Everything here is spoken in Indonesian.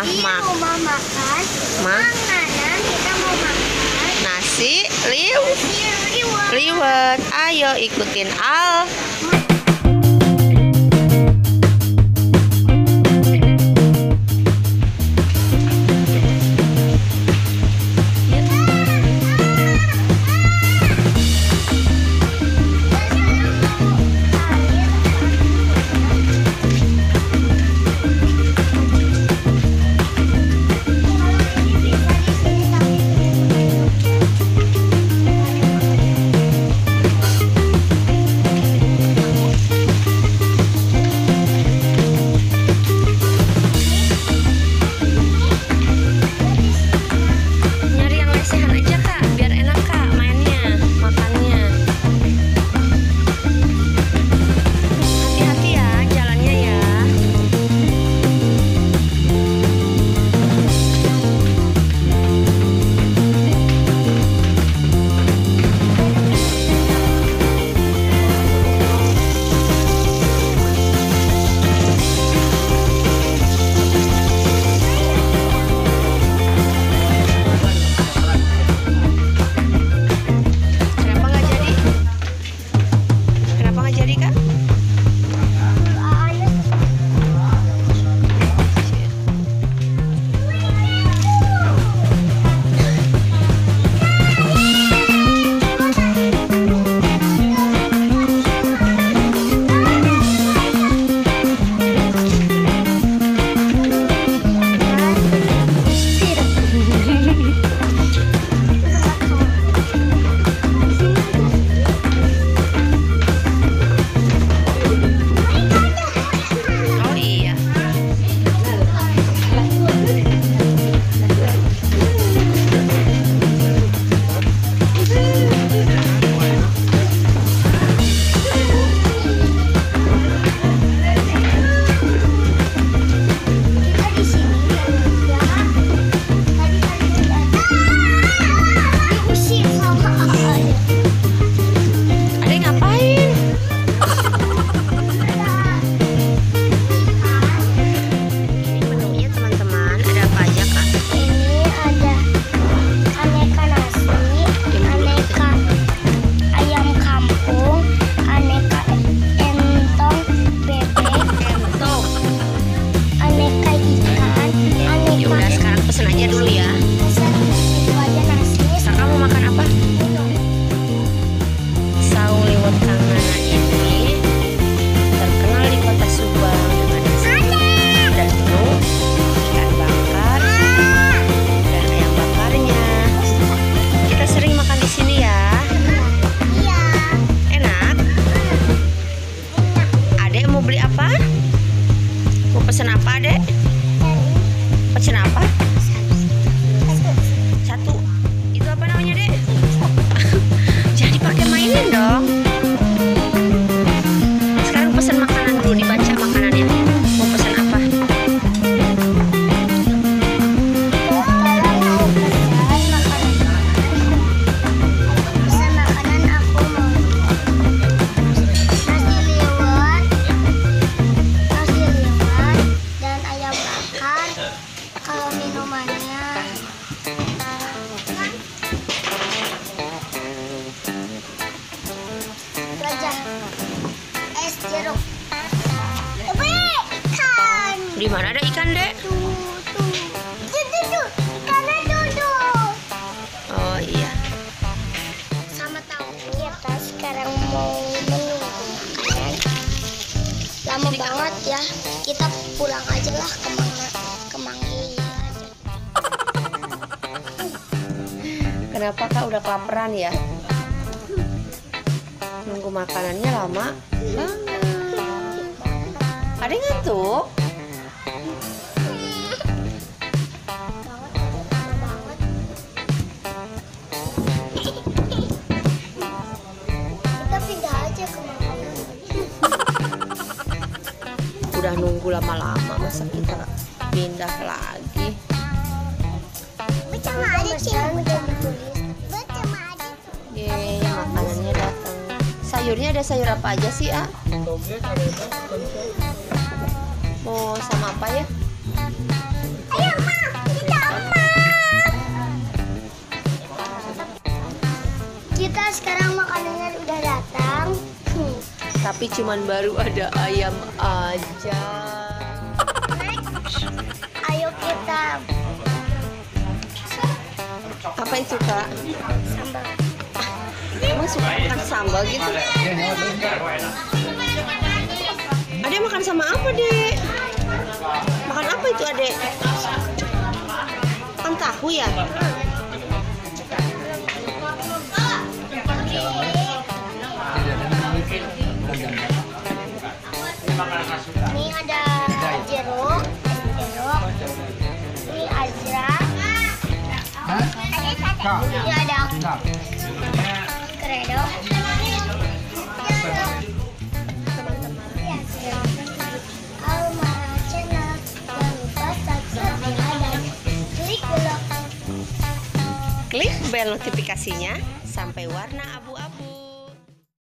rumah makan. Kita mau makan Nasi liwet. Ayo ikutin Al. Pesen apa, Dek? Pesen apa? Satu. Itu apa namanya, Dek? Jadi pakai mainin dong. Sekarang pesen makanan dulu, dibaca makanannya. Mau pesen apa? Pesan makanan aku mau nasi liwet dan ayam bakar. Kalau minumannya itu aja, es jeruk. Ikan. Di mana ada ikan, Dek? Tuh, ikannya duduk. Oh iya. Sama tahu. Kita sekarang mau menunggu makanan. Lama banget ya. Kita pulang aja lah ke Manggi aja. Kenapa Kak udah kelaparan ya? Nunggu makanannya lama banget. Ada yang ngantuk? Kita pindah aja ke Manggi. Udah nunggu lama-lama, masa kita pindah lagi? Bersama ada cewek udah ditulis. Bersama ada. Yeay, makanannya datang. Sayurnya ada sayur apa aja sih, A? Mau sama apa ya? Ayo Kita sekarang makanannya udah datang. Tapi cuman baru ada ayam aja. Ayo kita Apa yang suka? sambal. Emang suka makan sambal gitu? Adek makan sama apa, Dek? Makan apa itu, Adek? Makan tahu ya? Ini ada jeruk. Ini aja. Ini ada kredo. Alma channel, jangan lupa subscribe dan klik bel. Klik bel notifikasinya sampai warna abu-abu.